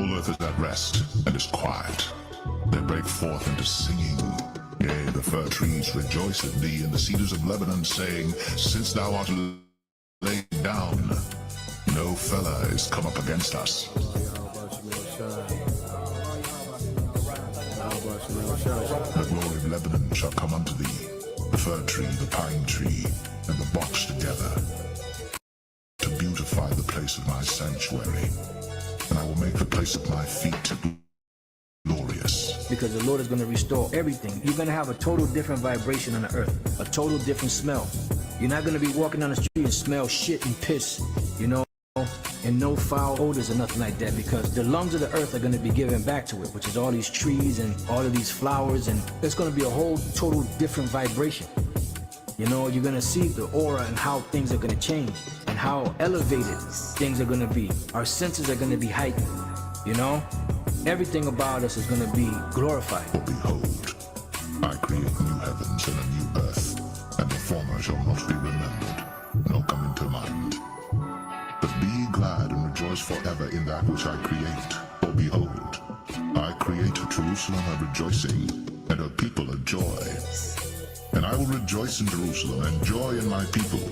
whole earth is at rest and is quiet. They break forth into singing. Yea, the fir trees rejoice at thee, and the cedars of Lebanon, saying, Since thou art laid down, no fellow is come up against us. The glory of Lebanon shall come unto thee, the fir tree, the pine tree, and the box together, to beautify the place of my sanctuary. And I will make the place of my feet glorious. Because the Lord is going to restore everything. You're going to have a total different vibration on the earth, a total different smell. You're not going to be walking down the street and smell shit and piss, you know, and no foul odors or nothing like that, because the lungs of the earth are going to be given back to it, which is all these trees and all of these flowers, and it's going to be a whole total different vibration. You know, you're going to see the aura and how things are going to change and how elevated things are going to be. Our senses are going to be heightened, you know? Everything about us is going to be glorified. For behold, I create new heavens and a new earth, and the former shall not be remembered, nor come into mind. But be ye glad and rejoice forever in that which I create. For behold, I create Jerusalem a rejoicing, and her people a joy. And I will rejoice in Jerusalem, and joy in my people.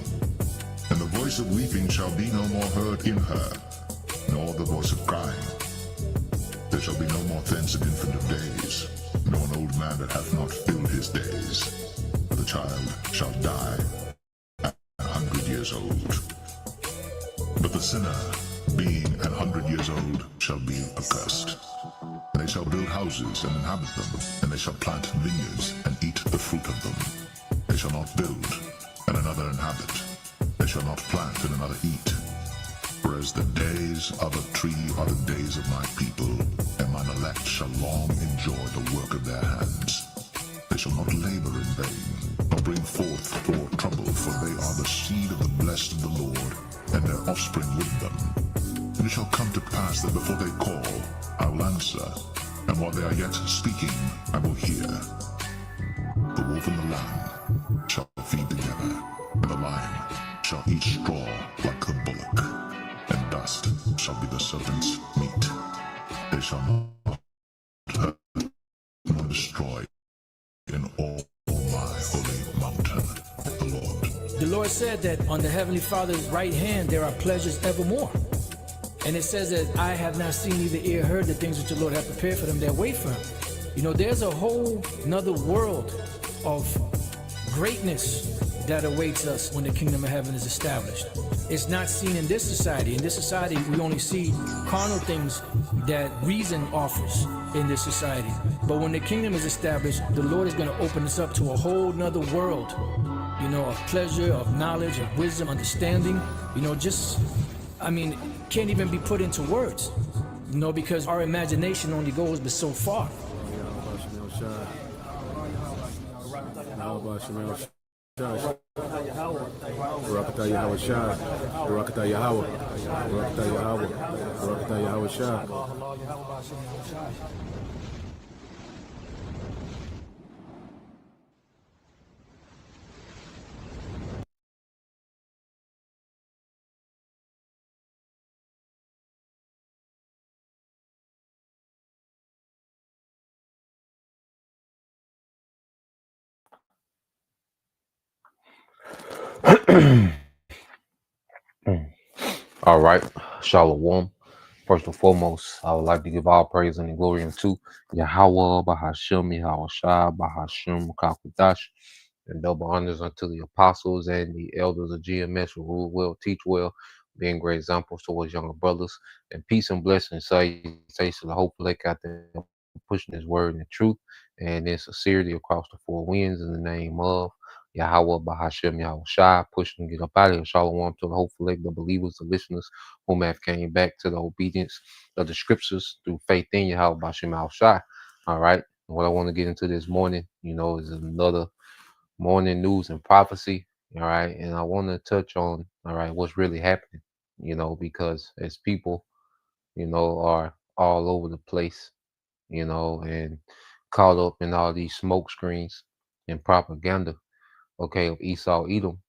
And the voice of weeping shall be no more heard in her, nor the voice of crying. There shall be no more thence an infant of days, nor an old man that hath not filled his days. For the child shall die at 100 years old. But the sinner, being 100 years old, shall be accursed. And they shall build houses and inhabit them, and they shall plant vineyards and eat the fruit of them. They shall not build, and another inhabit. They shall not plant, and another eat. Whereas the days of a tree are the days of my people, and mine elect shall long enjoy the work of their hands. They shall not labor in vain, nor bring forth or trouble, for they are the seed of the blessed of the Lord, and their offspring with them. And it shall come to pass that before they call, I will answer, and while they are yet speaking, I will hear. The wolf and the lamb shall feed together, and the lion shall eat straw like the bullock. And dust shall be the serpent's meat. They shall not hurt nor destroy in all my holy mountain, the Lord. The Lord said that on the Heavenly Father's right hand there are pleasures evermore. And it says that I have not seen, neither ear heard the things which the Lord hath prepared for them that wait for him. You know, there's a whole another world of greatness that awaits us when the kingdom of heaven is established. It's not seen in this society. In this society, we only see carnal things that reason offers in this society. But when the kingdom is established, the Lord is going to open us up to a whole nother world, you know, of pleasure, of knowledge, of wisdom, understanding, you know, just, I mean, can't even be put into words, you know, because our imagination only goes but so far. Barakatah Yahweh Shah, Barakatah Yahweh, Barakatah Yahweh, Barakatah Yahweh Shah. All right, Shalom. First and foremost, I would like to give all praise and glory unto Yahweh, Bahashem, Yahweh Shah, Bahashem, Kakudash, and double honors unto the apostles and the elders of GMS who rule well, teach well, being great examples towards younger brothers, and peace and blessings. Salutations to the hope like out there pushing his word and truth and in sincerity across the four winds in the name of Yahweh, Bahashem, Yahweh Shai, pushing to get up out of here. Shalom to the hopeful elect, the believers, the listeners whom have came back to the obedience of the scriptures through faith in Yahweh, Bahashem, Yahweh Shai. All right. What I want to get into this morning, you know, is another morning news and prophecy. All right. And I want to touch on, all right, what's really happening, you know, because as people, you know, are all over the place, you know, and caught up in all these smoke screens and propaganda, okay, of Esau Edom,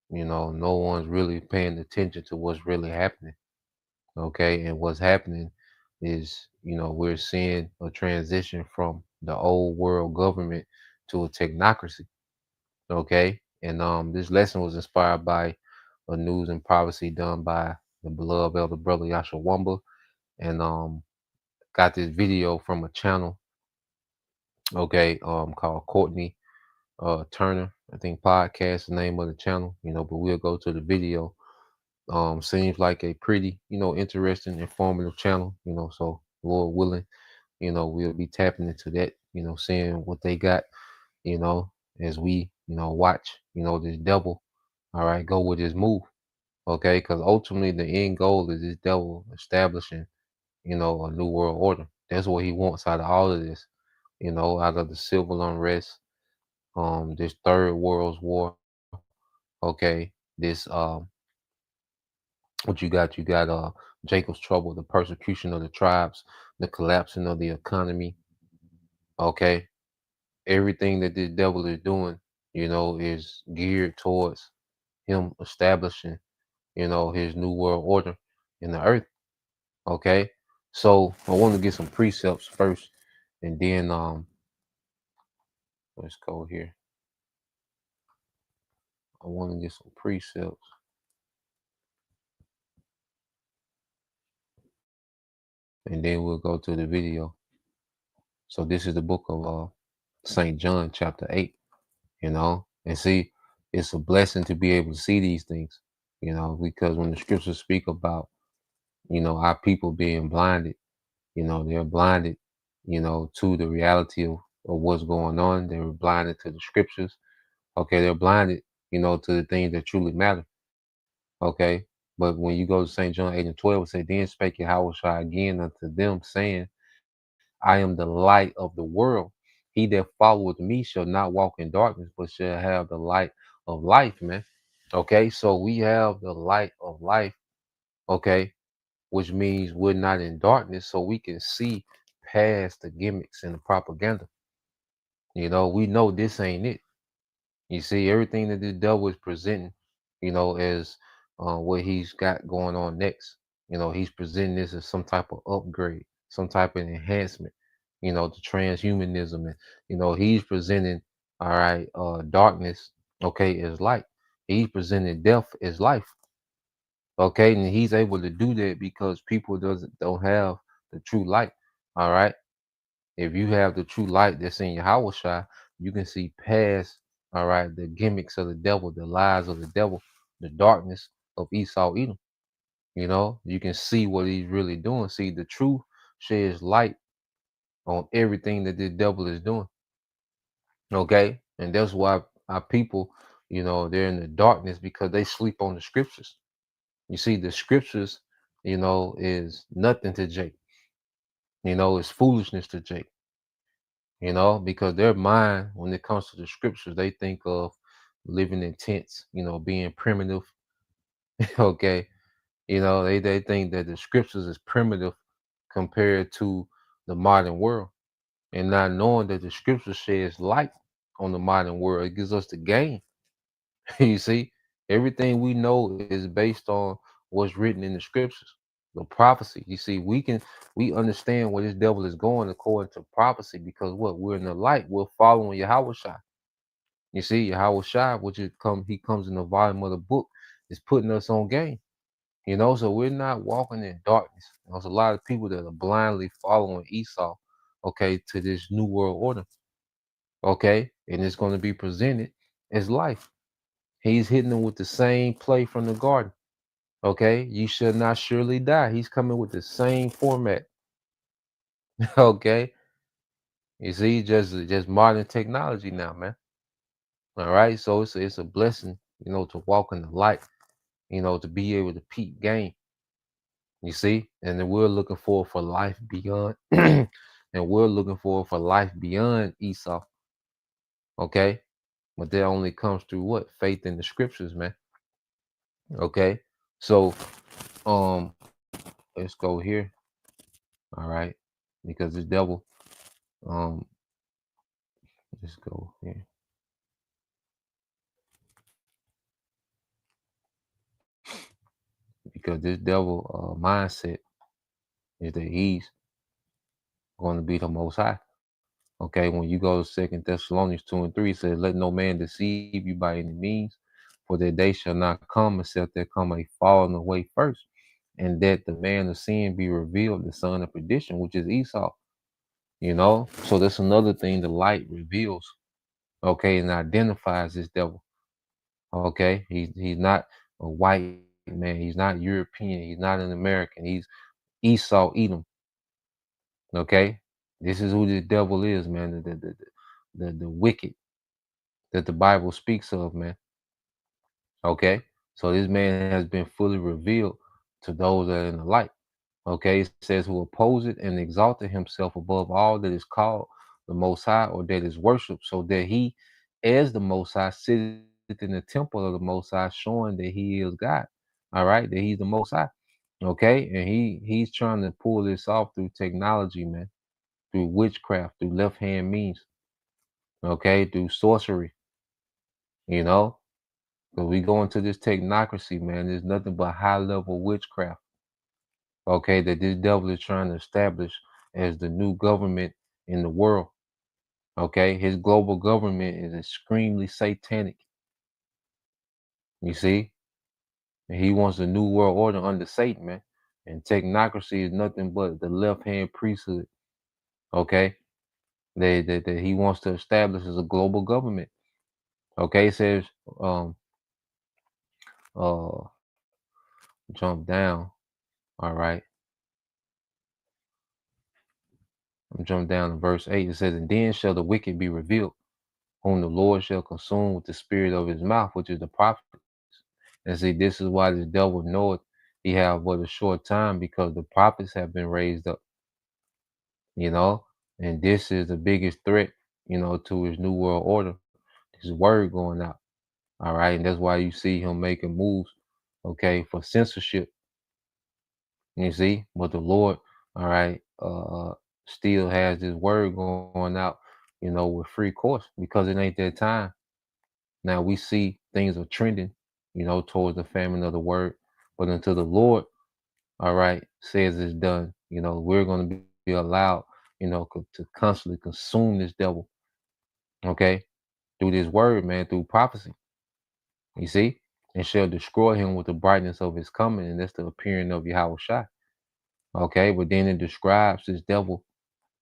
you know, no one's really paying attention to what's really happening, okay, and what's happening is we're seeing a transition from the old world government to a technocracy. Okay. And this lesson was inspired by a news and prophecy done by the beloved elder brother Yasha Wamba. And got this video from a channel, okay, called Courtney Turner, I think podcast, the name of the channel, but we'll go to the video. Seems like a pretty, interesting, informative channel, so Lord willing, we'll be tapping into that, seeing what they got, you know, as we, watch, this devil, all right, go with his move, okay, because ultimately the end goal is this devil establishing, a new world order. That's what he wants out of all of this, out of the civil unrest, this third world's war, okay, this what you got? You got Jacob's trouble, the persecution of the tribes, the collapsing of the economy. Okay, everything that the devil is doing, is geared towards him establishing, his new world order in the earth. Okay, so I want to get some precepts first, and then let's go here. I want to get some precepts, and then we'll go to the video. So this is the book of St. John, chapter 8. And see, it's a blessing to be able to see these things, because when the scriptures speak about, our people being blinded, they're blinded, to the reality of what's going on. They're blinded to the scriptures. Okay, they're blinded, to the things that truly matter. Okay. But when you go to St. John 8 and 12, it say, then spake Yahweh again unto them, saying, I am the light of the world. He that followeth me shall not walk in darkness, but shall have the light of life, man. Okay, so we have the light of life, okay, which means we're not in darkness, so we can see past the gimmicks and the propaganda. We know this ain't it. You see, everything that the devil is presenting, as what he's got going on next. He's presenting this as some type of upgrade, some type of enhancement, to transhumanism. And, he's presenting, all right, darkness, okay, as light. He's presenting death as life. Okay, and he's able to do that because people don't have the true light. All right. If you have the true light that's in your house, you can see past, all right, the gimmicks of the devil, the lies of the devil, the darkness of Esau Edom. You can see what he's really doing. See, the truth sheds light on everything that the devil is doing. Okay. And that's why our people, they're in the darkness because they sleep on the scriptures. You see, the scriptures, is nothing to Jake. It's foolishness to Jake. Because their mind, when it comes to the scriptures, they think of living in tents, being primitive. Okay. They think that the scriptures is primitive compared to the modern world. And not knowing that the scripture sheds light on the modern world, it gives us the game. You see, everything we know is based on what's written in the scriptures, the prophecy. You see, we understand where this devil is going according to prophecy because what we're in the light, we're following Yahweh Shai. You see, Yahweh Shai, he comes in the volume of the book, is putting us on game. So we're not walking in darkness. There's a lot of people that are blindly following Esau, okay, to this new world order. Okay, and it's going to be presented as life. He's hitting them with the same play from the garden. Okay, you shall not surely die. He's coming with the same format. Okay, you see, just modern technology now, man. All right, so it's a blessing, to walk in the light, to be able to peep game. You see, and then we're looking forward for life beyond, and we're looking forward for life beyond Esau. Okay, but that only comes through what? Faith in the scriptures, man. Okay, so let's go here. All right, because the devil, let's go here. Because this devil mindset is that he's going to be the Most High. Okay, when you go to 2 Thessalonians 2 and 3, it says, "Let no man deceive you by any means, for that day shall not come except there come a falling away first, and that the man of sin be revealed, the son of perdition, which is Esau." So that's another thing the light reveals. Okay, and identifies this devil. Okay, he's not a white man, he's not European, he's not an American, he's Esau Edom. Okay, this is who the devil is, man. The wicked that the Bible speaks of, man. Okay, so this man has been fully revealed to those that are in the light. Okay, it says, "Who oppose it and exalted himself above all that is called the Most High, or that is worshipped, so that he, as the Most High, sitteth in the temple of the Most High, showing that he is God." All right, that he's the Most High. Okay, and he's trying to pull this off through technology, man, through witchcraft, through left hand means. Okay, through sorcery. You know, because we go into this technocracy, man. There's nothing but high level witchcraft. Okay, that this devil is trying to establish as the new government in the world. Okay, his global government is extremely satanic. You see, and he wants a new world order under Satan, man. And technocracy is nothing but the left hand priesthood. Okay, that he wants to establish as a global government. Okay, it says, uh, jump down. All right, I'm jump down to verse 8. It says, "And then shall the wicked be revealed, whom the Lord shall consume with the spirit of his mouth, which is the prophets." And see, this is why the devil knoweth he have but a short time, because the prophets have been raised up, you know, and this is the biggest threat, to his new world order, his word going out. All right. And that's why you see him making moves, okay, for censorship. You see, but the Lord, all right, still has this word going out, with free course, because it ain't that time. Now we see things are trending, towards the famine of the word. But until the Lord, all right, says it's done, we're going to be allowed, to constantly consume this devil, okay, through this word, man, through prophecy. You see, and shall destroy him with the brightness of his coming, and that's the appearing of Yahweh Shai. Okay, but then it describes this devil,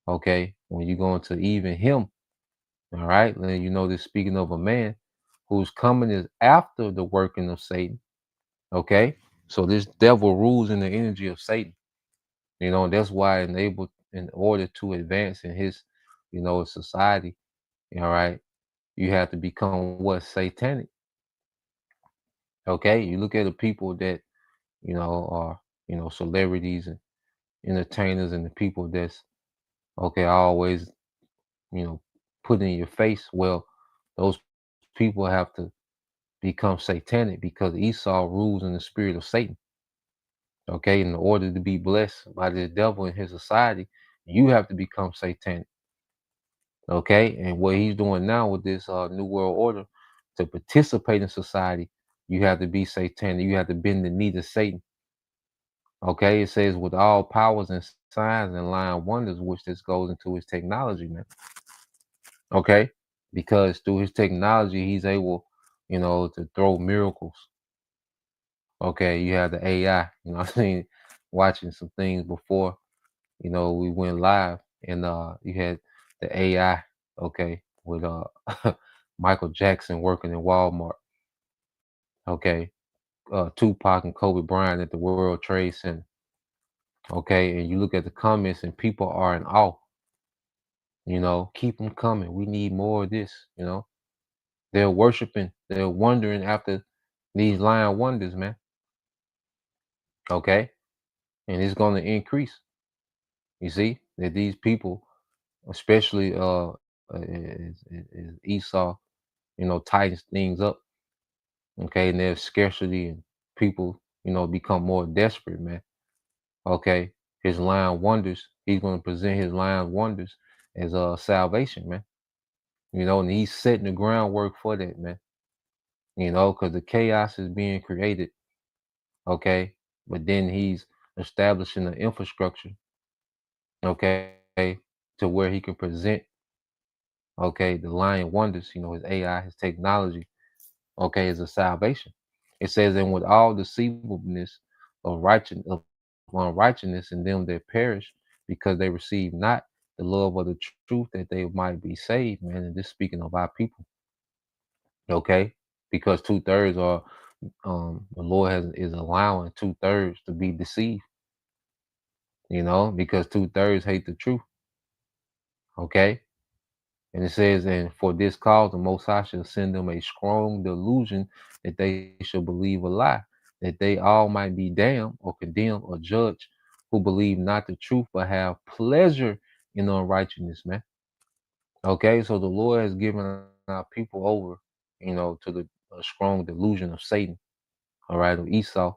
okay, when you go into even him, all right, then this speaking of a man whose coming is after the working of Satan. Okay, so this devil rules in the energy of Satan. And that's why in order to advance in his, society, all right, you have to become what? Satanic. Okay, you look at the people that, are, celebrities and entertainers, and the people that's, okay, always, put in your face. Well, those people have to become satanic, because Esau rules in the spirit of Satan. Okay, in order to be blessed by the devil in his society, you have to become satanic. Okay, and what he's doing now with this new world order, to participate in society, you have to be satanic. You have to bend the knee to Satan. Okay, it says, "With all powers and signs and lying wonders," which this goes into his technology, man. Okay, because through his technology, he's able, to throw miracles. Okay, you have the AI. I seen watching some things before, we went live, and you had the AI, okay, with Michael Jackson working in Walmart. Okay, Tupac and Kobe Bryant at the World Trade Center. Okay, and you look at the comments, and people are in awe. Keep them coming. We need more of this. They're worshiping. They're wondering after these lying wonders, man. Okay, and it's going to increase. You see that these people, especially as Esau, tightens things up. Okay, and there's scarcity, and people, become more desperate, man. Okay, his lying wonders. He's going to present his lying wonders as salvation, man. And he's setting the groundwork for that, man. Because the chaos is being created. Okay, but then he's establishing the infrastructure. Okay, to where he can present, okay, the lying wonders, his AI, his technology, okay, as a salvation. It says, and with all deceivableness of unrighteousness in them that perish, because they receive not the love of the truth that they might be saved, man. And this speaking of our people, okay, because 2/3 are the Lord is allowing 2/3 to be deceived, because 2/3 hate the truth, okay. And it says, and for this cause the Most High shall send them a strong delusion that they shall believe a lie, that they all might be damned or condemned or judged, who believe not the truth but have pleasure in unrighteousness, man. Okay, so the Lord has given our people over, to the strong delusion of Satan, all right, of Esau,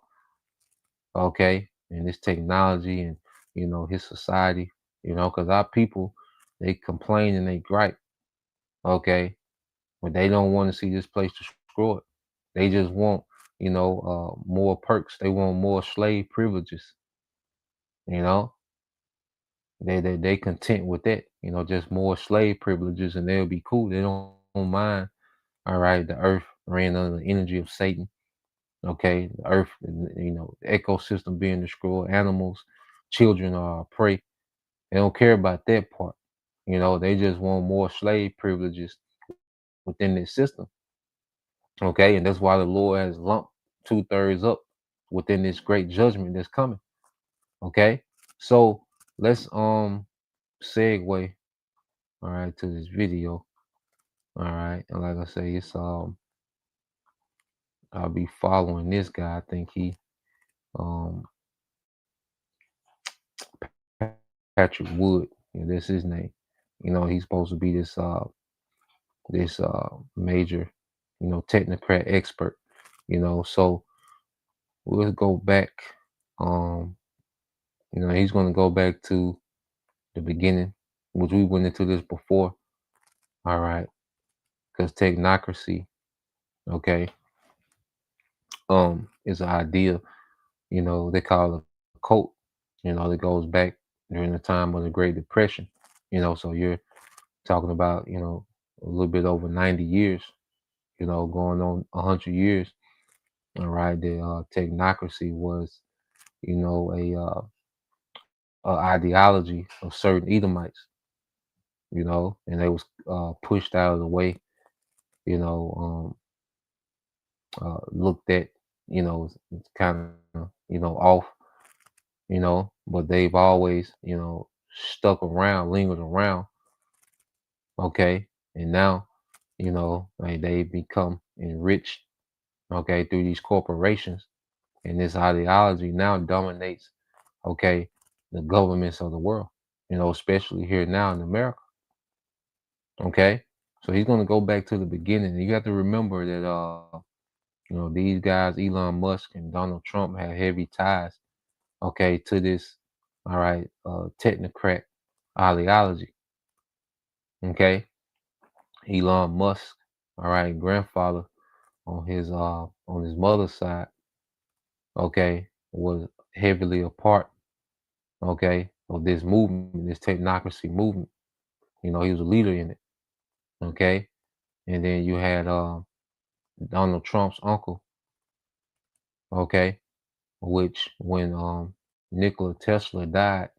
okay, and this technology and his society, because our people, they complain and they gripe, okay, but they don't want to see this place destroyed. They just want, more perks. They want more slave privileges. You know, they content with that. Just more slave privileges, and they'll be cool. They don't mind. All right, the earth ran under the energy of Satan. Okay, the earth, the ecosystem being destroyed, animals, children are prey. They don't care about that part. They just want more slave privileges within this system. Okay, and that's why the Lord has lumped 2/3 up within this great judgment that's coming. Okay, so let's segue, all right, to this video. All right, and like I say, it's I'll be following this guy. I think he um Patrick Wood, that's his name. He's supposed to be this major, technocrat expert. So we'll go back. Um, he's gonna go back to the beginning, which we went into this before. All right, because technocracy, okay, is an idea. They call it a cult. That goes back during the time of the Great Depression. So you're talking about a little bit over 90 years. Going on 100 years. All right, the technocracy was a ideology of certain Edomites. And they was pushed out of the way. You know, looked at, kind of, off, but they've always, stuck around, lingered around. Okay. And now, like they become enriched, okay, through these corporations. And this ideology now dominates, okay, the governments of the world, especially here now in America. Okay. So he's going to go back to the beginning. You have to remember that, these guys, Elon Musk and Donald Trump, have heavy ties, okay, to this, all right, technocrat ideology. Okay. Elon Musk, all right, grandfather on his mother's side, okay, was heavily a part, okay, of this movement, this technocracy movement. He was a leader in it. Okay. And then you had Donald Trump's uncle, okay, which when Nikola Tesla died,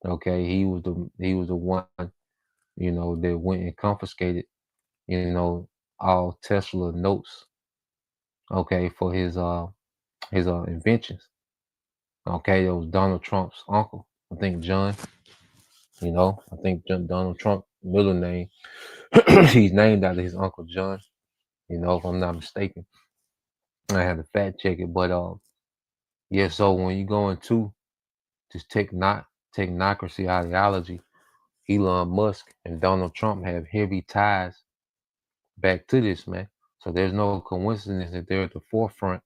okay, he was the one, that went and confiscated, all Tesla notes, okay, for his inventions. Okay, that was Donald Trump's uncle. I think John, I think Donald Trump middle name, he's named after his uncle John, if I'm not mistaken. I had to fact check it, but yeah, so when you go into this technocracy ideology, Elon Musk and Donald Trump have heavy ties back to this, man. So there's no coincidence that they're at the forefront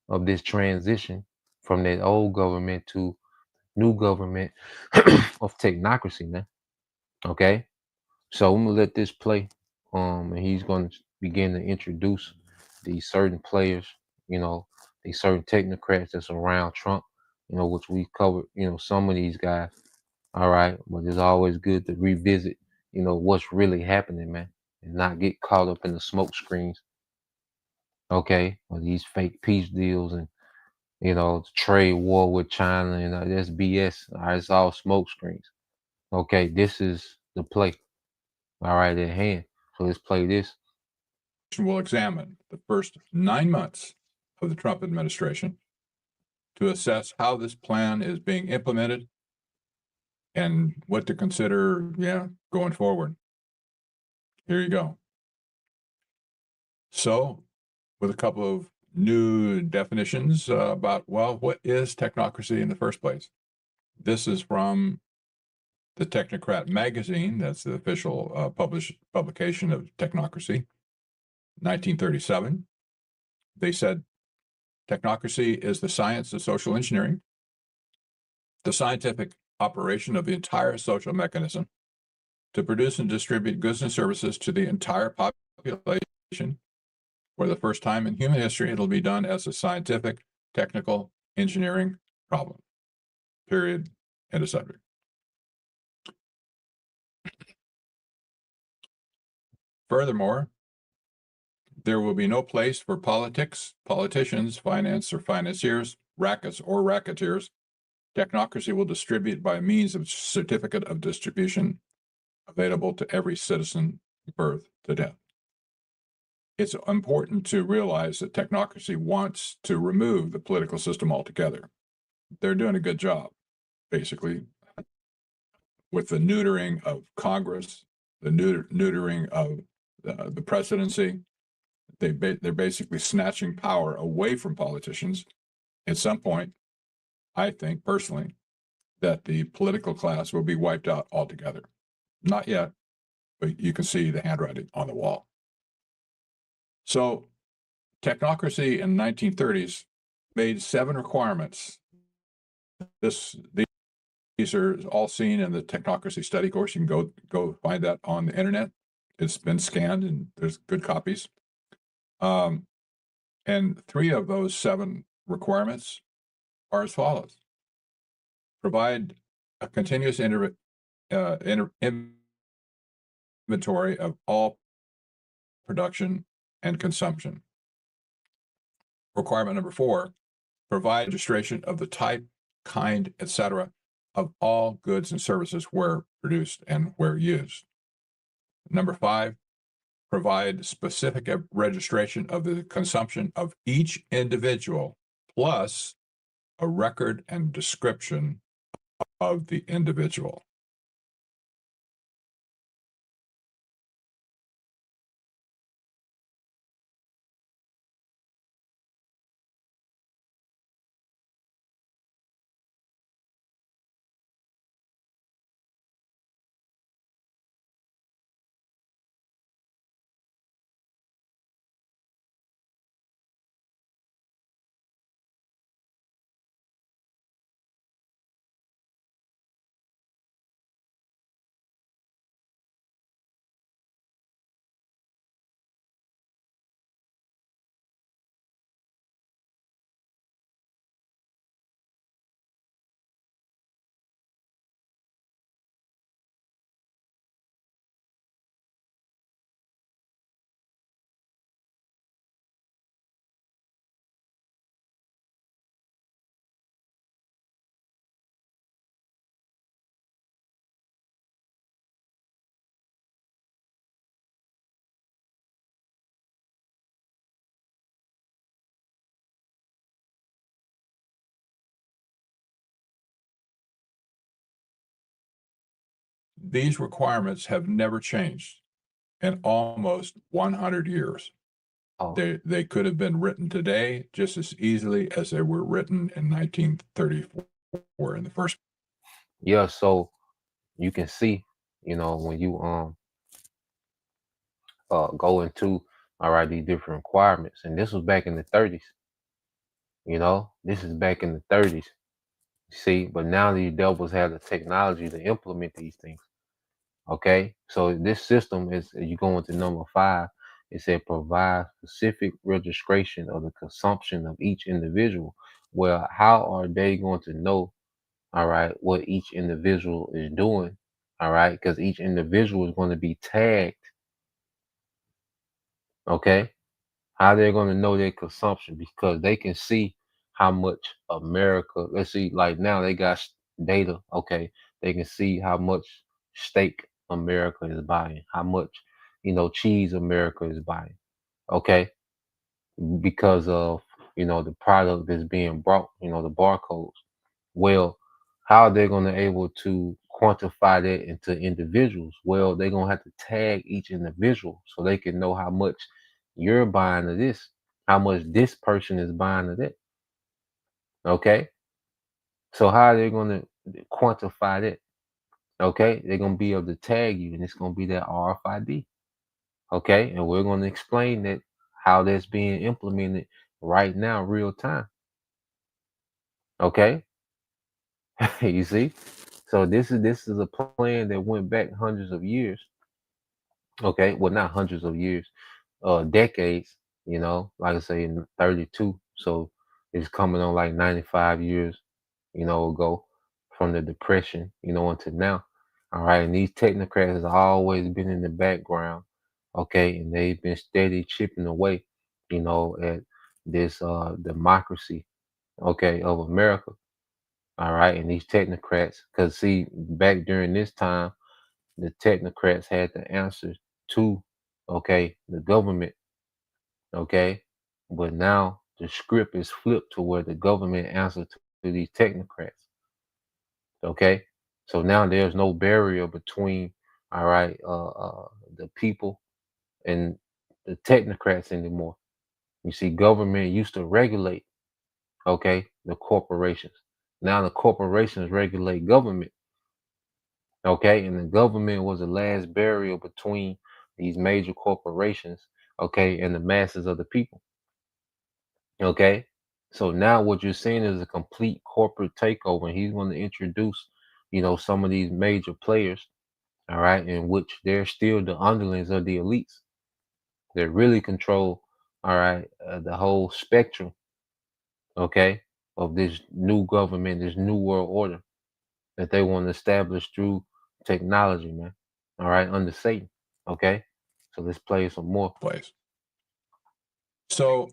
of this transition from that old government to new government of technocracy, man. Okay. So I'm gonna let this play. And he's gonna begin to introduce these certain players, these certain technocrats that's around Trump, which we covered, some of these guys. All right, but it's always good to revisit, what's really happening, man, and not get caught up in the smoke screens, okay, or these fake peace deals and the trade war with China and that's BS. All right, it's all smoke screens. Okay, this is the play. All right, at hand. So let's play this. Will examine the first 9 months of the Trump administration to assess how this plan is being implemented and what to consider, going forward. Here you go. So, with a couple of new definitions about, what is technocracy in the first place? This is from the Technocrat magazine. That's the official publication of technocracy, 1937. They said technocracy is the science of social engineering, the scientific operation of the entire social mechanism to produce and distribute goods and services to the entire population. For the first time in human history, it'll be done as a scientific, technical, engineering problem. Period. End of subject. Furthermore, there will be no place for politics, politicians, finance or financiers, rackets or racketeers. Technocracy will distribute by means of certificate of distribution available to every citizen, birth to death. It's important to realize that technocracy wants to remove the political system altogether. They're doing a good job, basically, with the neutering of Congress, the neutering of the presidency. They're basically snatching power away from politicians. At some point, I think personally that the political class will be wiped out altogether. Not yet, but you can see the handwriting on the wall. So technocracy in the 1930s made 7 requirements. These are all seen in the technocracy study course. You can go find that on the internet. It's been scanned and there's good copies. And 3 of those 7 requirements are as follows. Provide a continuous inventory of all production and consumption. Requirement number 4, provide registration of the type, kind, etc. of all goods and services where produced and where used. Number 5, provide specific registration of the consumption of each individual, plus a record and description of the individual. These requirements have never changed in almost 100 years. Oh, They could have been written today just as easily as they were written in 1934 in the first. yeah. So you can see, when you go into these different requirements, and this was back in the 30s. This is back in the 30s. See, but now these devils have the technology to implement these things. Okay, so this system is, you go into number 5, it said provide specific registration of the consumption of each individual. Well, how are they going to know, all right, what each individual is doing, all right, because each individual is going to be tagged, okay? How they're going to know their consumption because they can see how much America, let's see, like now they got data, okay? They can see how much steak America is buying, how much, cheese America is buying, okay? Because of, the product that's being brought, the barcodes. Well, how are they going to able to quantify that into individuals? Well, they're going to have to tag each individual so they can know how much you're buying of this, how much this person is buying of that. Okay. So how are they going to quantify that? Okay. They're going to be able to tag you and it's going to be that RFID. Okay. And we're going to explain that how that's being implemented right now, real time. Okay. You see? So this is a plan that went back hundreds of years. Okay, well not hundreds of years, decades, like I say in 32. So it's coming on like 95 years, ago from the depression, until now. All right, and these technocrats has always been in the background, okay, and they've been steady chipping away, at this democracy, okay, of America. All right, and these technocrats, because see, back during this time, the technocrats had the answers to, okay, the government, okay, but now the script is flipped to where the government answers to these technocrats, okay. So now there's no barrier between, all right, the people and the technocrats anymore. You see, government used to regulate, okay, the corporations. Now the corporations regulate government. Okay, and the government was the last barrier between these major corporations, okay, and the masses of the people. Okay, so now what you're seeing is a complete corporate takeover, and he's going to introduce, some of these major players, all right, in which they're still the underlings of the elites that really control, all right, the whole spectrum, okay, of this new government, this new world order that they want to establish through technology, man. All right, under Satan. Okay. So let's play some more. Place. So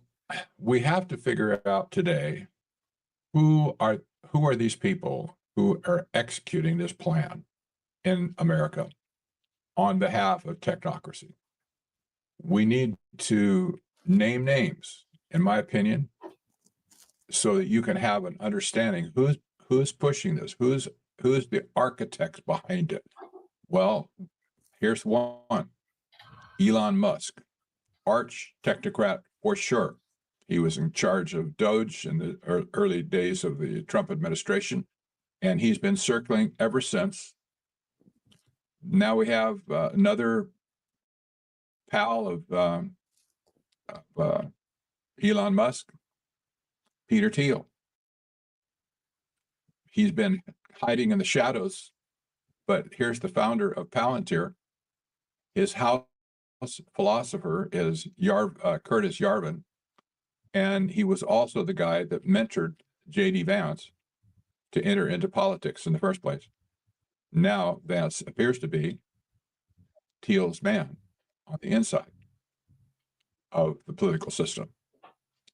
we have to figure out today who are these people who are executing this plan in America on behalf of technocracy. We need to name names, in my opinion, so that you can have an understanding who's pushing this, who's the architects behind it. Well, here's one: Elon Musk, arch technocrat for sure. He was in charge of Doge in the early days of the Trump administration, and he's been circling ever since. Now we have another pal of Elon Musk, Peter Thiel. He's been hiding in the shadows, but here's the founder of Palantir. His house philosopher is Curtis Yarvin, and he was also the guy that mentored J.D. Vance to enter into politics in the first place. Now Vance appears to be Thiel's man on the inside of the political system,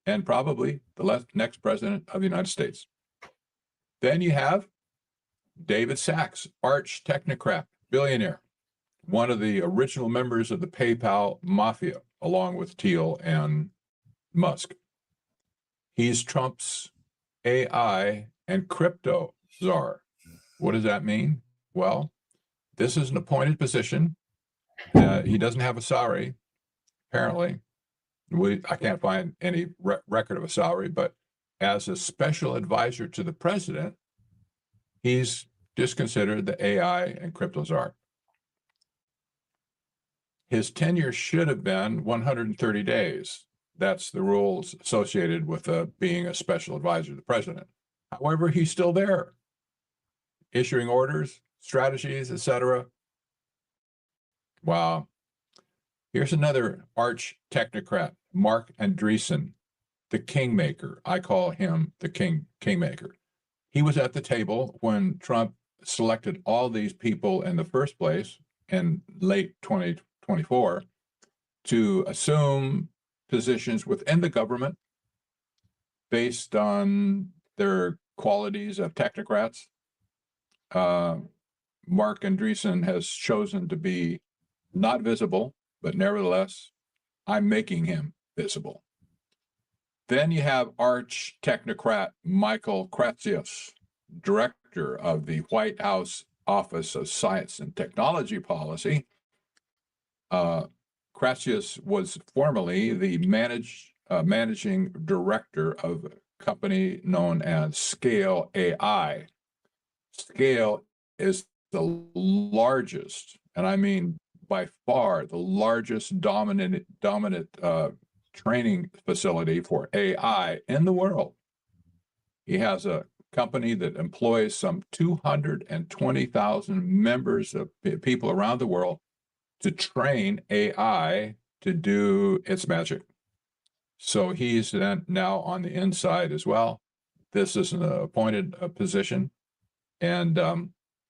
and probably the next president of the United States. Then you have David Sachs, arch technocrat, billionaire, one of the original members of the PayPal mafia, along with Thiel and Musk. He's Trump's AI and crypto czar. What does that mean? Well, this is an appointed position. He doesn't have a salary, apparently. I can't find any record of a salary, but as a special advisor to the president, he's just considered the AI and crypto czar. His tenure should have been 130 days. That's the rules associated with being a special advisor to the president. However, he's still there, issuing orders, strategies, etc. Wow. Here's another arch technocrat, Mark Andreessen, the kingmaker. I call him the kingmaker. he was at the table when Trump selected all these people in the first place in late 2024 to assume positions within the government based on their qualities of technocrats. Mark Andreessen has chosen to be not visible, but nevertheless, I'm making him visible. Then you have arch technocrat Michael Kratsius, director of the White House Office of Science and Technology Policy. Kratsius was formerly the managing director of a company known as Scale AI. Scale is the largest, and I mean by far the largest dominant training facility for AI in the world. He has a company that employs some 220,000 members of people around the world to train AI to do its magic. So he's then now on the inside as well. This is an appointed position. And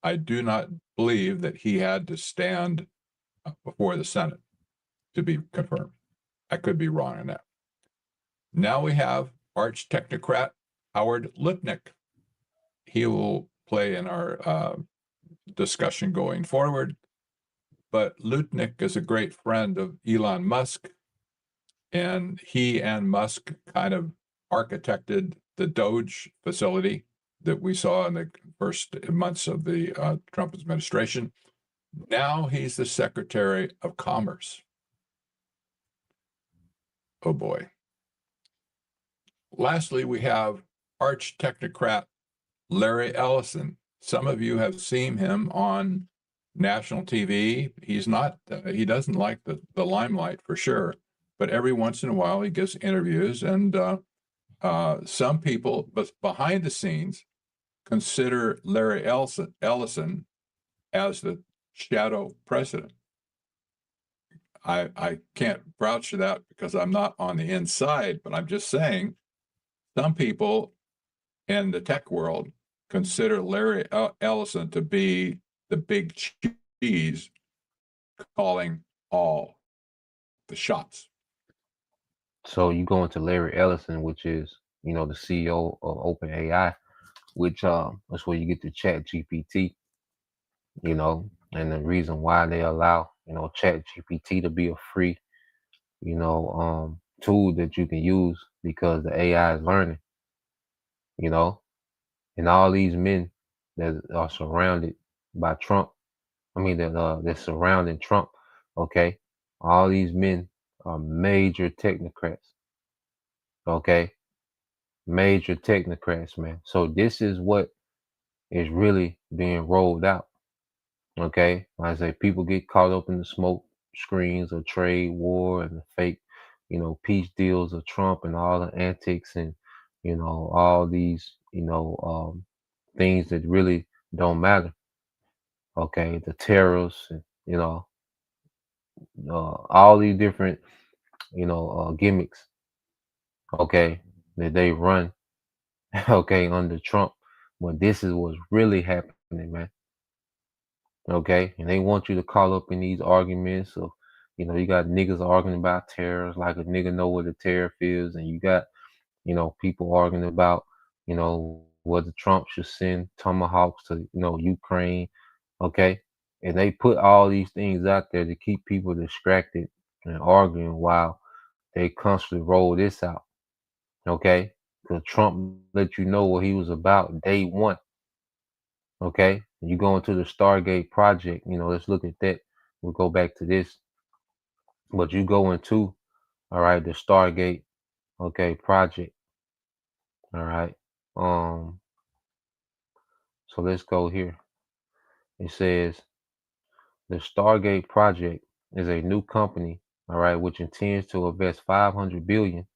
I do not believe that he had to stand before the Senate to be confirmed. I could be wrong on that. Now we have arch technocrat Howard Lutnick. He will play in our discussion going forward. But Lutnick is a great friend of Elon Musk, and he and Musk kind of architected the Doge facility that we saw in the first months of the Trump administration. Now he's the Secretary of Commerce. Oh boy. Lastly, we have arch technocrat Larry Ellison. Some of you have seen him on national TV. He's not, he doesn't like the limelight for sure, but every once in a while he gives interviews, and some people, but behind the scenes, consider Larry Ellison as the shadow president. I can't vouch for that because I'm not on the inside, but I'm just saying some people in the tech world consider Larry Ellison to be the big cheese calling all the shots. So you go into Larry Ellison, which is, the CEO of OpenAI, which that's where you get the Chat GPT, and the reason why they allow, Chat GPT to be a free, tool that you can use because the AI is learning, and all these men that are surrounded by Trump, they're surrounding Trump, okay? All these men are major technocrats, okay? Major technocrats, man. So this is what is really being rolled out, okay? Like I say, people get caught up in the smoke screens of trade war and the fake, peace deals of Trump and all the antics and, all these, things that really don't matter. Okay, the terrorists, and, all these different, gimmicks. Okay, that they run. Okay, under Trump, but this is what's really happening, man. Okay, and they want you to call up in these arguments. So, you got niggas arguing about tariffs, like a nigga know what a tariff is, and you got, people arguing about, whether Trump should send tomahawks to, Ukraine. Okay, and they put all these things out there to keep people distracted and arguing while they constantly roll this out. Okay, because Trump let you know what he was about day one. Okay, you go into the Stargate project, let's look at that. We'll go back to this, but you go into, all right, the Stargate, okay, project. All right, so let's go here. It says the Stargate project is a new company, all right, which intends to invest $500 billion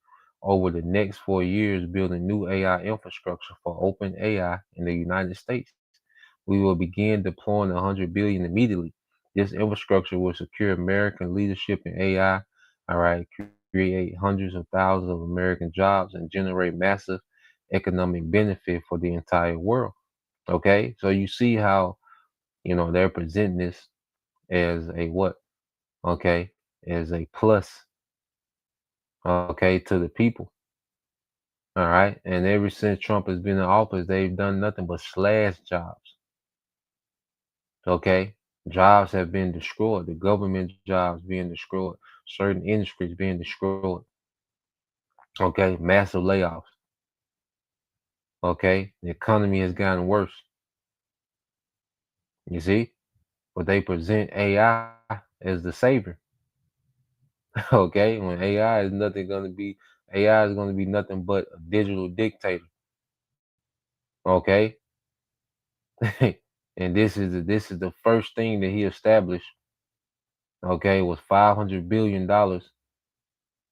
over the next 4 years building new AI infrastructure for OpenAI in the United States. We will begin deploying $100 billion immediately. This infrastructure will secure American leadership in AI, all right, create hundreds of thousands of American jobs and generate massive economic benefit for the entire world. Okay, so you see how, they're presenting this as a what? Okay, as a plus, okay, to the people. All right, and ever since Trump has been in office, they've done nothing but slash jobs. Okay, jobs have been destroyed. The government jobs being destroyed. Certain industries being destroyed. Okay, massive layoffs. Okay, the economy has gotten worse. You see, but they present AI as the savior. Okay, when AI is nothing going to be, AI is going to be nothing but a digital dictator. Okay, and this is the first thing that he established. Okay, was $500 billion.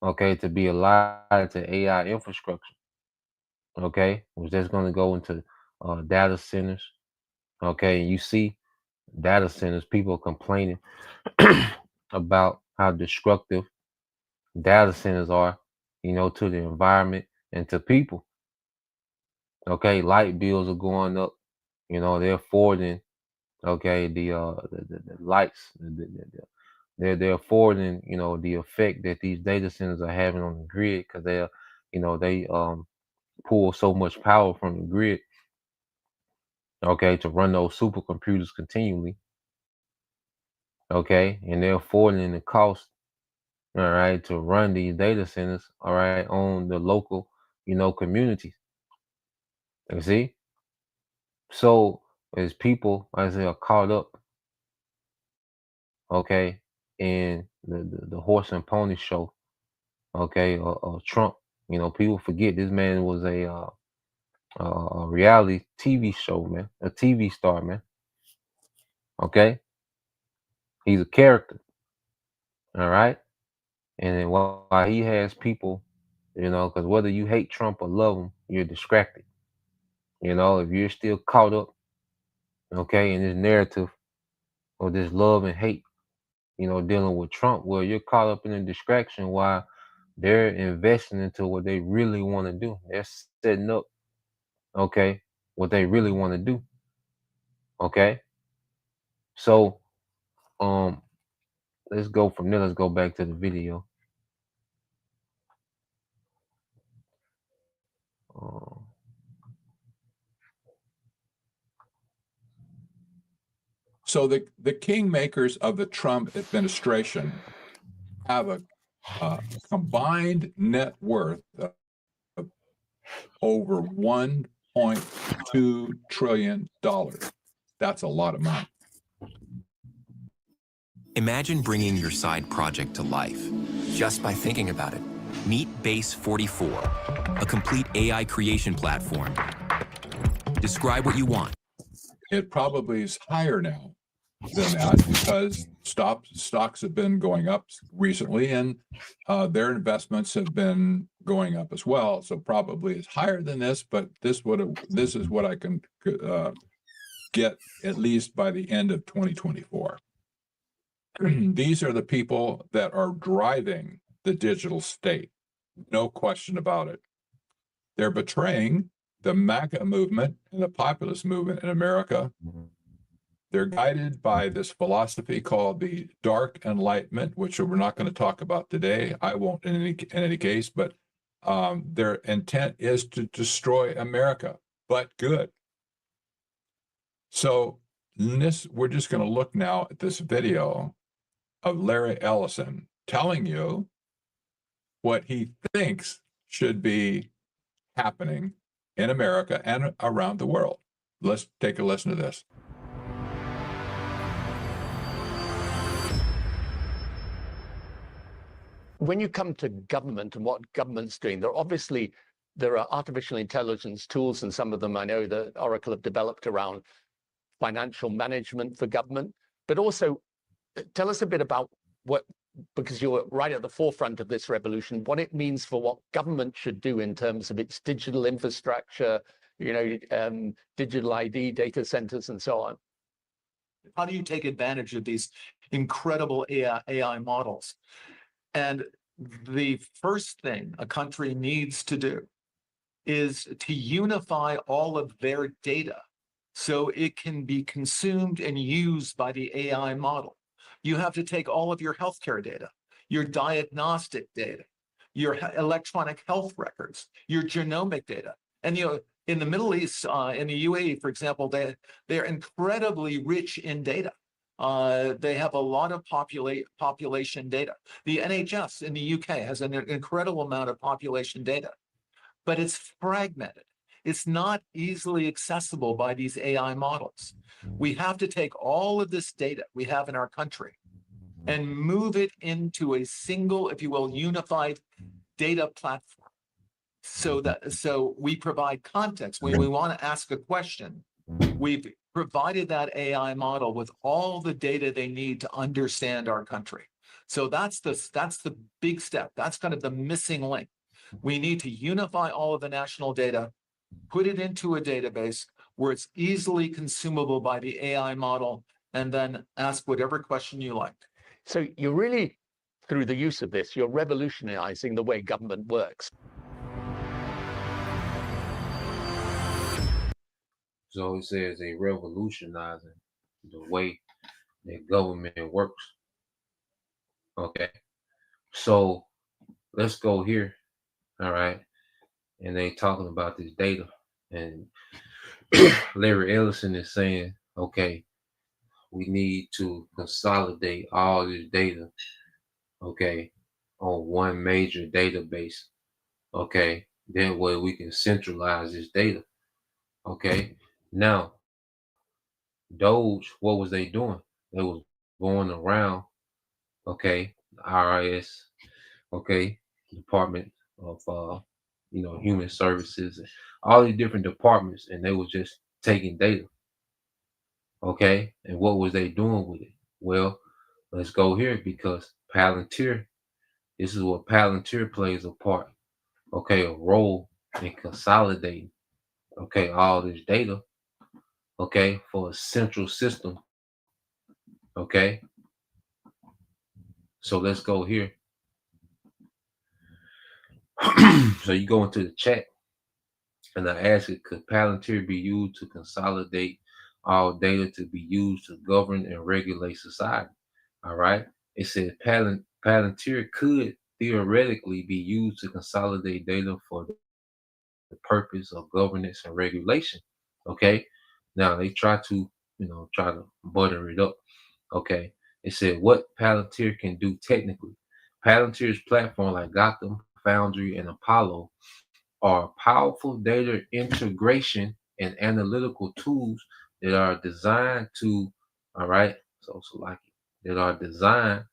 Okay, to be allotted to AI infrastructure. Okay, was just going to go into data centers. Okay, and you see data centers, people complaining about how destructive data centers are, to the environment and to people. Okay, light bills are going up. They're affording. Okay, the lights. They're affording. The effect that these data centers are having on the grid because they pull so much power from the grid. Okay, to run those supercomputers continually. Okay, and they're affording the cost. All right, to run these data centers. All right, on the local, communities. You see, so as people, as they are caught up, okay, in the horse and pony show, okay, Trump. People forget this man was a reality TV show, man, a TV star, man. Okay, he's a character. All right, and then while he has people, because whether you hate Trump or love him, you're distracted. If you're still caught up, okay, in this narrative or this love and hate, dealing with Trump, well, you're caught up in a distraction while they're investing into what they really want to do. They're setting up, okay, what they really want to do. Okay. So, um, let's go from there. Let's go back to the video. Uh, So the kingmakers of the Trump administration have a combined net worth of over $1.2 trillion. That's a lot of money. Imagine bringing your side project to life just by thinking about it. Meet Base 44, a complete AI creation platform. Describe what you want. It probably is higher now than that because stocks have been going up recently, and their investments have been going up as well. So probably it's higher than this, but this is what I can get at least by the end of 2024. These are the people that are driving the digital state. No question about it. They're betraying the MAGA movement and the populist movement in America. They're guided by this philosophy called the Dark Enlightenment, which we're not going to talk about today. I won't in any case, but their intent is to destroy America, but good. So we're just going to look now at this video of Larry Ellison telling you what he thinks should be happening in America and around the world. Let's take a listen to this. When you come to government and what government's doing, there are artificial intelligence tools, and some of them I know that Oracle have developed around financial management for government, but also tell us a bit about because you're right at the forefront of this revolution, what it means for what government should do in terms of its digital infrastructure, digital ID, data centers, and so on. How do you take advantage of these incredible AI models? And the first thing a country needs to do is to unify all of their data so it can be consumed and used by the AI model. You have to take all of your healthcare data, your diagnostic data, your electronic health records, your genomic data. And in the Middle East, in the UAE, for example, they're incredibly rich in data. They have a lot of population data. The NHS in the UK has an incredible amount of population data, but it's fragmented. It's not easily accessible by these AI models. We have to take all of this data we have in our country and move it into a single, if you will, unified data platform. So we provide context. When we want to ask a question, we've provided that AI model with all the data they need to understand our country. So that's the big step. That's kind of the missing link. We need to unify all of the national data, put it into a database where it's easily consumable by the AI model, and then ask whatever question you like. So you're really, through the use of this, you're revolutionizing the way government works. So it says they revolutionizing the way that government works. Okay. So let's go here. All right. And they talking about this data. And Larry Ellison is saying, okay, we need to consolidate all this data, okay, on one major database. Okay. That way we can centralize this data. Okay. Now, Doge, what was they doing? They was going around, okay, the IRS, okay, Department of Human Services, and all these different departments, and they was just taking data. Okay, and what was they doing with it? Well, let's go here because Palantir, this is what Palantir plays a part, okay, a role in consolidating, okay, all this data, okay, for a central system. Okay, so let's go here. So you go into the chat and I ask it, could Palantir be used to consolidate all data to be used to govern and regulate society? All right. It says Palantir could theoretically be used to consolidate data for the purpose of governance and regulation. Okay. Now they try to butter it up. Okay. It said what Palantir can do technically. Palantir's platform like Gotham, Foundry, and Apollo are powerful data integration and analytical tools that are designed to, all right, that are designed,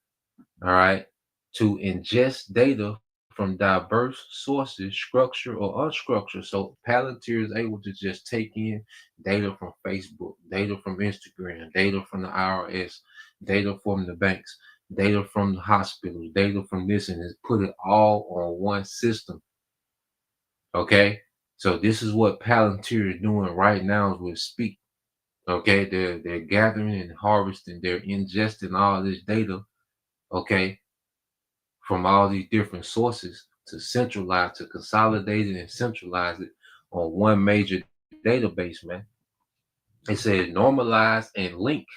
all right, to ingest data from diverse sources, structured or unstructured. So Palantir is able to just take in data from Facebook, data from Instagram, data from the IRS, data from the banks, data from the hospitals, data from this, and put it all on one system. Okay, so this is what Palantir is doing right now as we speak. Okay, they're gathering and harvesting, they're ingesting all this data, okay, from all these different sources to centralize, to consolidate it and centralize it on one major database, man. It says normalize and link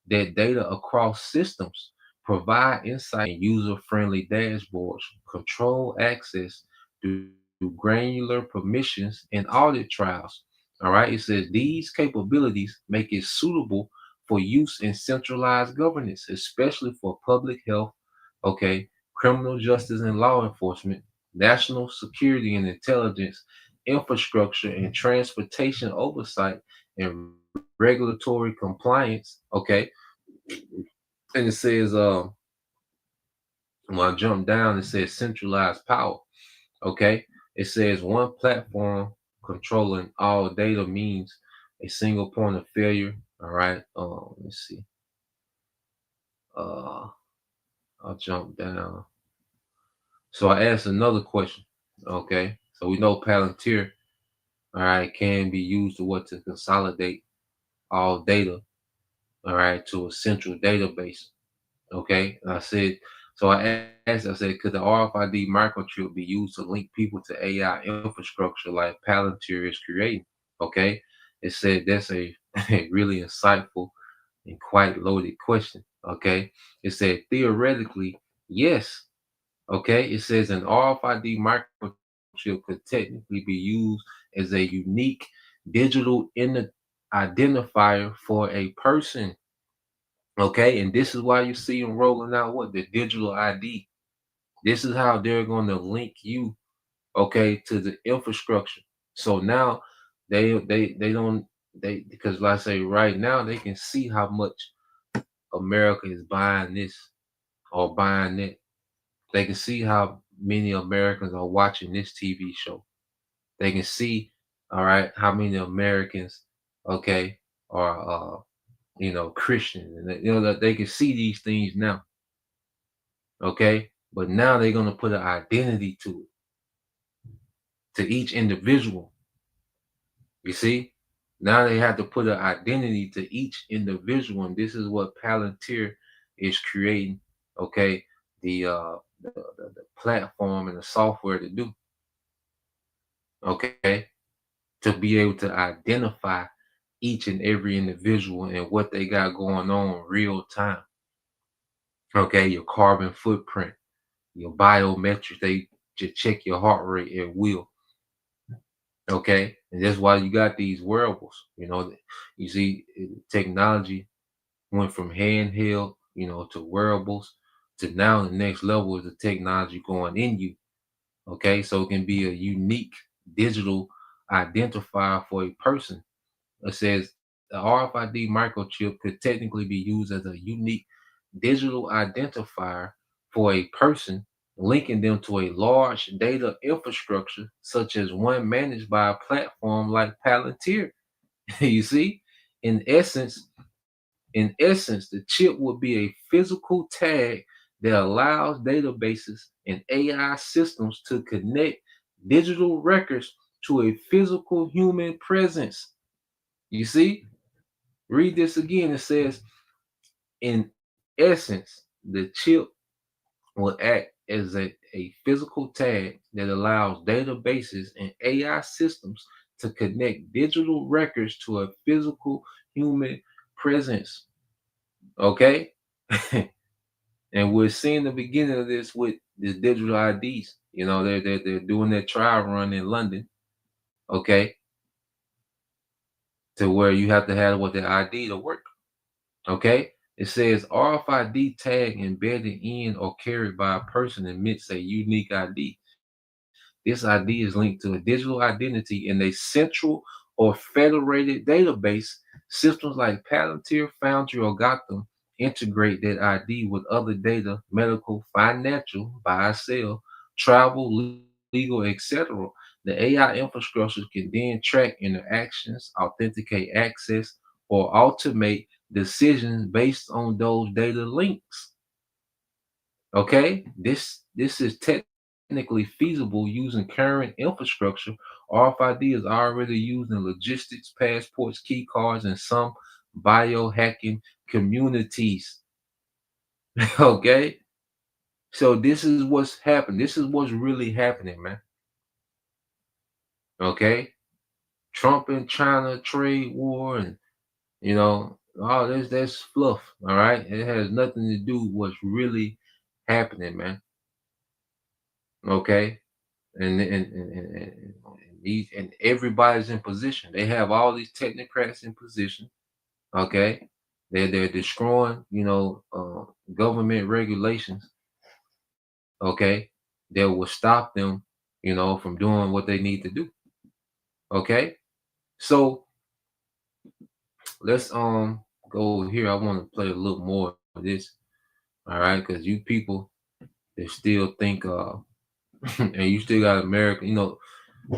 that data across systems, provide insight and user-friendly dashboards, control access through granular permissions and audit trials. All right. It says these capabilities make it suitable for use in centralized governance, especially for public health, okay, criminal justice and law enforcement, national security and intelligence, infrastructure and transportation oversight, and regulatory compliance. Okay. And it says, when I jump down, it says centralized power. Okay. It says one platform controlling all data means a single point of failure. All right. Let's see. I'll jump down. So I asked another question. Okay. So we know Palantir, all right, can be used to consolidate all data, all right, to a central database. Okay. And I said, So I asked, I said, could the RFID microchip be used to link people to AI infrastructure like Palantir is creating? Okay. It said that's a, a really insightful and quite loaded question. Okay. It said theoretically, yes. Okay. It says an RFID microchip could technically be used as a unique digital identifier for a person. Okay. And this is why you see them rolling out what? The digital ID. This is how they're going to link you, okay, to the infrastructure. So now they don't they because like I say right now they can see how much America is buying this or buying that. They can see how many Americans are watching this TV show. They can see, all right, how many Americans, okay, are Christians, and that they can see these things now, okay. But now they're gonna put an identity to it, to each individual. You see, now they have to put an identity to each individual, and this is what Palantir is creating. Okay, the platform and the software to do. Okay, to be able to identify each and every individual and what they got going on real time. Okay, your carbon footprint, your biometrics. They just check your heart rate at will. Okay, and that's why you got these wearables. You see, technology went from handheld, to wearables, to now the next level is the technology going in you. Okay, so it can be a unique digital identifier for a person. It says the RFID microchip could technically be used as a unique digital identifier for a person, linking them to a large data infrastructure, such as one managed by a platform like Palantir. You see, in essence, the chip would be a physical tag that allows databases and AI systems to connect digital records to a physical human presence. You see, read this again. It says, in essence, the chip will act as a physical tag that allows databases and AI systems to connect digital records to a physical human presence. Okay? And we're seeing the beginning of this with the digital IDs. They're doing their trial run in London, okay, to where you have to have what the ID to work. Okay. It says RFID tag embedded in or carried by a person emits a unique ID. This ID is linked to a digital identity in a central or federated database. Systems like Palantir, Foundry, or Gotham integrate that ID with other data, medical, financial, buy, sell, travel, legal, etc. The AI infrastructure can then track interactions, authenticate access, or automate decisions based on those data links. Okay, this is technically feasible using current infrastructure. RFID is already used in logistics, passports, key cards, and some biohacking communities. Okay, so this is what's happening. This is what's really happening, man. Okay, Trump and China trade war, and all that's fluff. All right, it has nothing to do with what's really happening, man. Okay, and everybody's in position. They have all these technocrats in position. Okay, they're destroying, government regulations. Okay, that will stop them, from doing what they need to do. Okay, so let's go here. I want to play a little more of this. All right, because you people that still think and you still got America,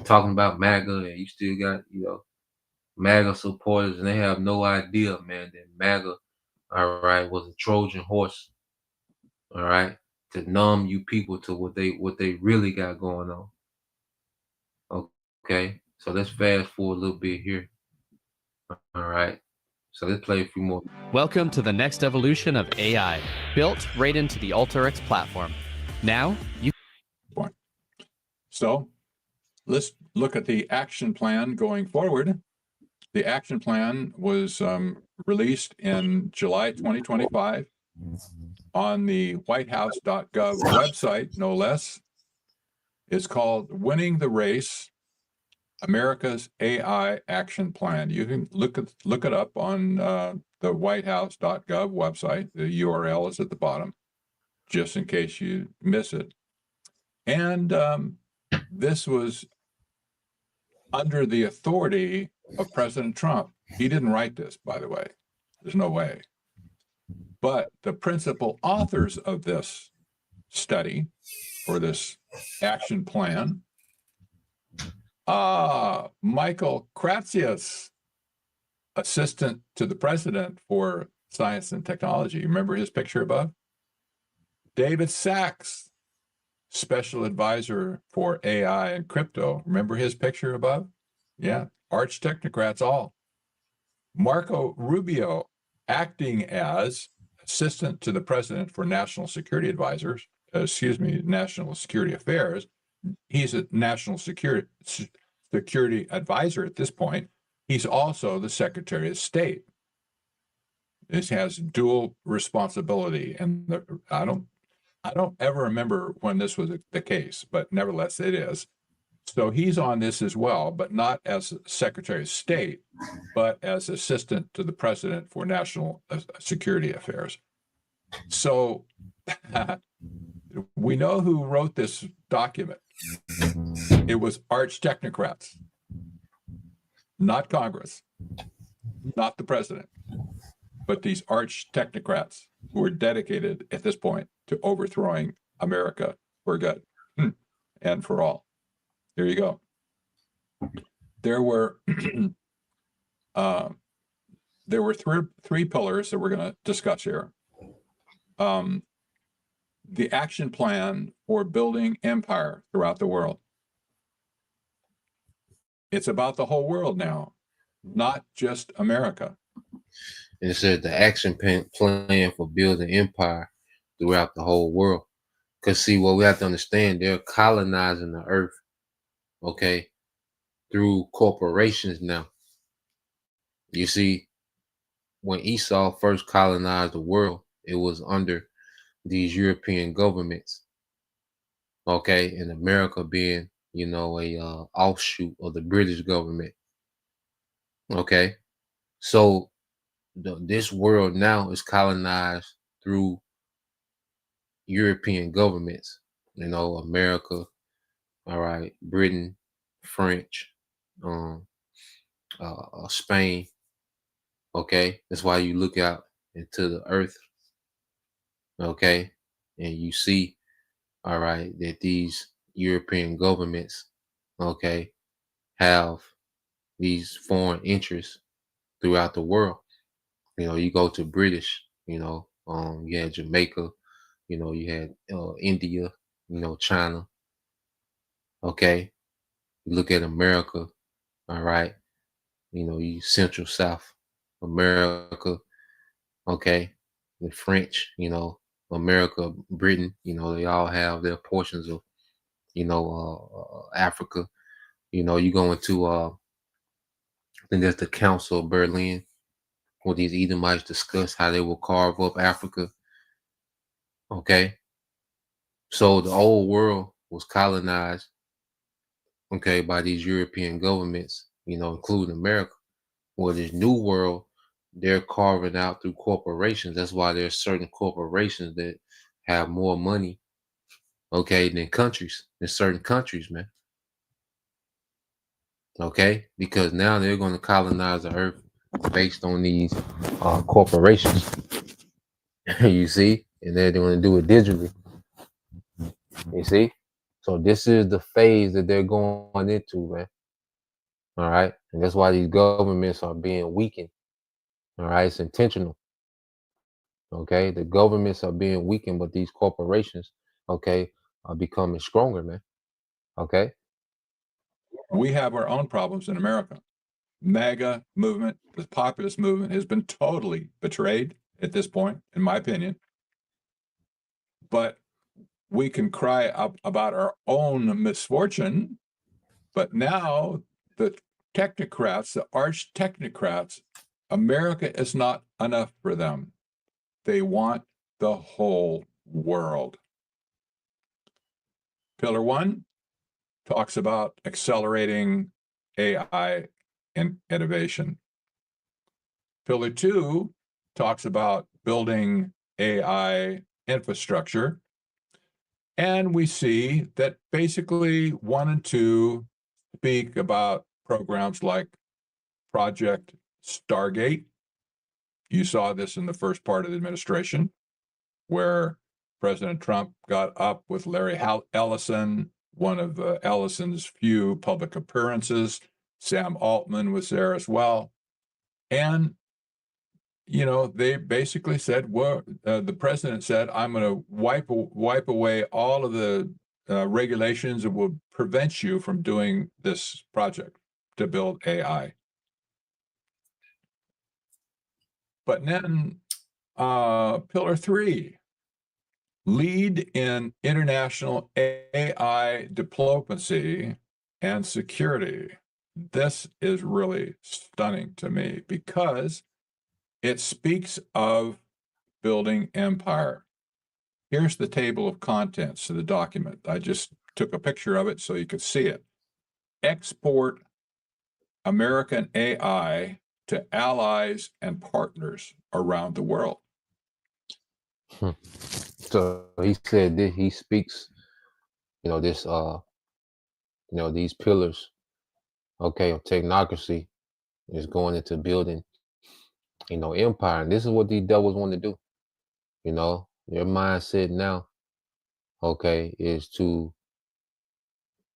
talking about MAGA, and you still got, MAGA supporters, and they have no idea, man, that MAGA, all right, was a Trojan horse, all right, to numb you people to what they really got going on. Okay, so let's fast forward a little bit here. All right. So let's play a few more. Welcome to the next evolution of AI, built right into the AlterX platform. Now, you Point. So let's look at the action plan going forward. The action plan was released in July 2025 on the whitehouse.gov website, no less. It's called Winning the Race, America's AI Action Plan. You can look it up on the whitehouse.gov website. The URL is at the bottom, just in case you miss it. And this was under the authority of President Trump. He didn't write this, by the way. There's no way. But the principal authors of this study, or this action plan, Michael Kratsius, assistant to the president for science and technology. Remember his picture above? David Sachs, special advisor for AI and crypto. Remember his picture above? Yeah, arch technocrats all. Marco Rubio, acting as assistant to the president for national security national security affairs. He's a national security advisor at this point. He's also the Secretary of State. This has dual responsibility, and I don't ever remember when this was the case, but nevertheless it is. So he's on this as well, but not as Secretary of State, but as assistant to the president for national security affairs. So we know who wrote this document. It was arch technocrats, not Congress, not the president, but these arch technocrats who are dedicated at this point to overthrowing America for good and for all. Here you go. There were three pillars that we're going to discuss here. The action plan for building empire throughout the world. It's about the whole world now, not just America. And it said the action plan for building empire throughout the whole world. Because see, what we have to understand, they're colonizing the earth, okay, through corporations now. You see, when Esau first colonized the world, it was under these European governments, okay, and America being, you know, a offshoot of the British government, okay. So this world now is colonized through European governments, you know, America, all right, Britain, French, Spain, okay. That's why you look out into the earth, okay, and you see, all right, that these European governments, okay, have these foreign interests throughout the world. You know, you go to British, you know, you had Jamaica, you know, you had India, you know, China, okay. You look at America, all right, you know, you Central South America, okay, the French, you know, America, Britain, you know, they all have their portions of, you know, Africa. You know, you go into, I think that's the Council of Berlin, where these Edomites discuss how they will carve up Africa. Okay. So the old world was colonized, okay, by these European governments, you know, including America. Well, this new world, they're carving out through corporations. That's why there's certain corporations that have more money, okay, than countries. There's certain countries, man. Okay, because now they're going to colonize the earth based on these corporations. You see, and they're going to do it digitally. You see, so this is the phase that they're going into, man. All right, and that's why these governments are being weakened. All right, it's intentional. Okay, the governments are being weakened, but these corporations, okay, are becoming stronger, man. Okay. We have our own problems in America. MAGA movement, the populist movement, has been totally betrayed at this point, in my opinion. But we can cry up about our own misfortune. But now the technocrats, the arch technocrats, America is not enough for them. They want the whole world. Pillar 1 talks about accelerating AI innovation. Pillar 2 talks about building AI infrastructure. And we see that basically 1 and 2 speak about programs like Project Stargate. You saw this in the first part of the administration, where President Trump got up with Larry Ellison, one of Ellison's few public appearances. Sam Altman was there as well. And, you know, they basically said, well, the president said, I'm going to wipe away all of the regulations that will prevent you from doing this project to build AI. But then Pillar 3, lead in international AI diplomacy and security. This is really stunning to me because it speaks of building empire. Here's the table of contents of the document. I just took a picture of it so you could see it. Export American AI to allies and partners around the world. So he said that he speaks, you know, this, you know, these pillars, okay, of technocracy is going into building, you know, empire. And this is what these devils want to do. You know, their mindset now, okay, is to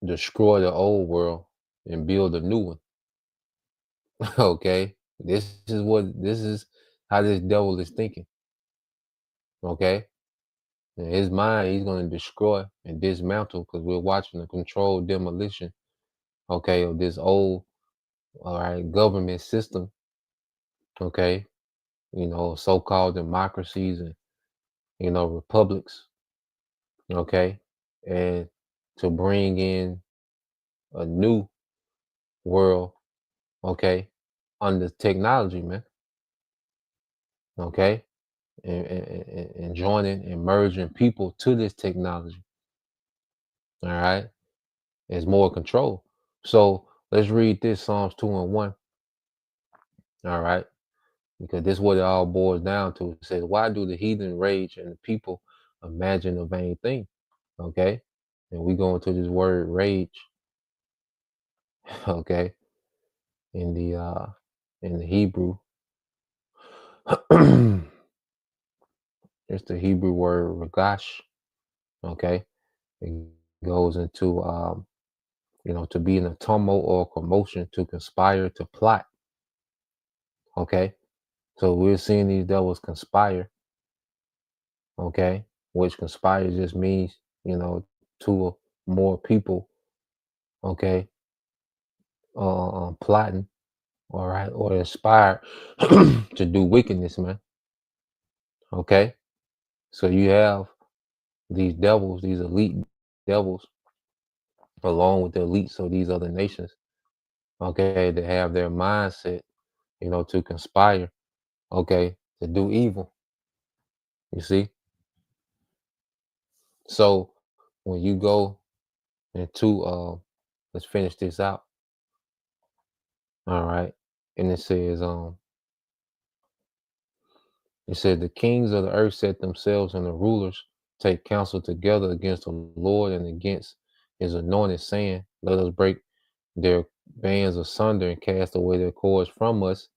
destroy the old world and build a new one. Okay, this is how this devil is thinking. Okay, in his mind, he's going to destroy and dismantle because we're watching a controlled demolition, okay, of this old, all right, government system, okay, you know, so-called democracies and, you know, republics, okay, and to bring in a new world, okay, under technology, man, okay, and joining and merging people to this technology, all right, is more control. So let's read this Psalms 2 and 1, all right, because this is what it all boils down to. It says, why do the heathen rage and the people imagine a vain thing? Okay, and we go into this word rage, okay, in the Hebrew. It's the Hebrew word ragash, okay. It goes into you know, to be in a tumult or commotion, to conspire, to plot, okay. So we're seeing these devils conspire, okay, which conspire just means, you know, two or more people, okay, plotting, all right, or inspired to do wickedness, man. Okay, so you have these devils, these elite devils, along with the elites of these other nations, okay, that have their mindset, you know, to conspire, okay, to do evil. You see? So when you go into let's finish this out. All right. And it says, the kings of the earth set themselves and the rulers take counsel together against the Lord and against his anointed, saying, let us break their bands asunder and cast away their cords from us.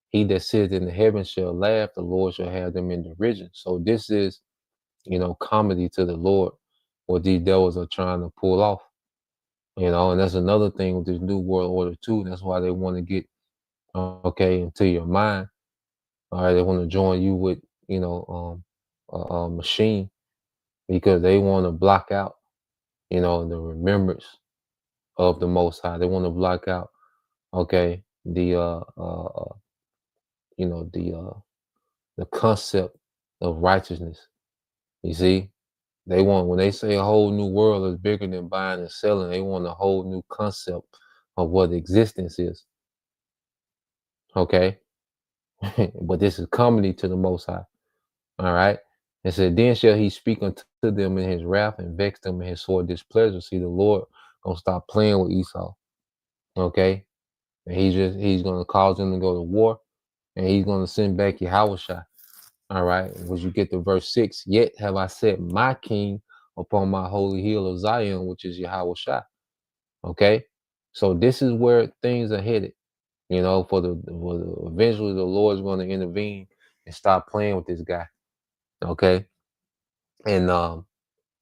He that sitteth in the heavens shall laugh, the Lord shall have them in derision. So this is, you know, comedy to the Lord, what these devils are trying to pull off. You know, and that's another thing with this new world order too. That's why they want to get okay into your mind. All right, they want to join you with, you know, a machine, because they want to block out, you know, the remembrance of the Most High. They want to block out, okay, the you know, the concept of righteousness. You see, they want, when they say a whole new world is bigger than buying and selling, they want a whole new concept of what existence is. Okay, but this is comedy to the Most High. All right. And said, then shall he speak unto them in his wrath and vex them in his sore displeasure. See, the Lord gonna stop playing with Esau. Okay. And he's gonna cause them to go to war, and he's gonna send back Yahushua. All right. When you get to verse 6, yet have I set my king upon my holy hill of Zion, which is Yahushua. Okay. So this is where things are headed. You know, eventually the Lord's going to intervene and stop playing with this guy. Okay. And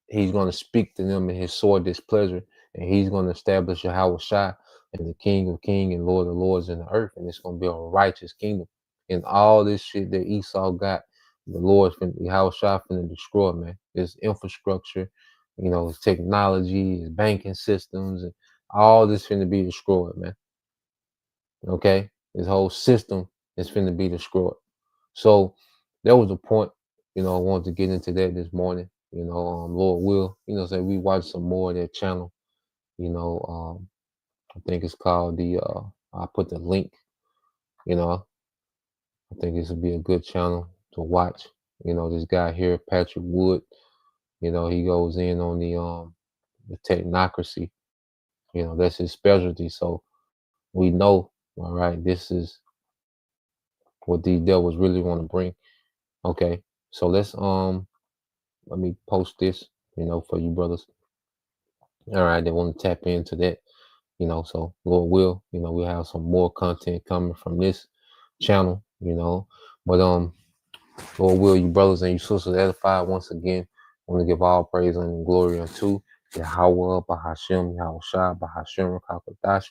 he's going to speak to them in his sore displeasure, and he's going to establish Yahushua and the King of Kings and Lord of Lords in the earth, and it's going to be a righteous kingdom. And all this shit that Esau got, the Lord's Yahushua finna destroy, man. His infrastructure, you know, his technology, his banking systems, and all this finna be destroyed, man. Okay, his whole system is finna be destroyed. So that was the point, you know, I wanted to get into that this morning. You know, Lord will, you know, say we watch some more of that channel. You know, I think it's called I put the link, you know, I think this would be a good channel to watch. You know, this guy here, Patrick Wood, you know, he goes in on the technocracy. You know, that's his specialty. So we know, all right, this is what these devils really want to bring. Okay. So let me post this, you know, for you brothers. All right, they want to tap into that, you know. So Lord will, you know, we'll have some more content coming from this channel, you know. But Lord will, you brothers and you sisters edified once again. I want to give all praise and glory unto Yahweh, Bahashem, Yahushua, Bahashem, Rakakadash,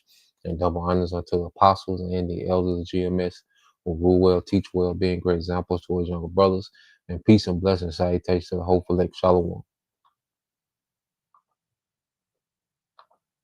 and double honors unto the apostles and the elders of GMS who rule well, teach well, being great examples to his younger brothers. And peace and blessings, salutations to the whole elect. Shalom.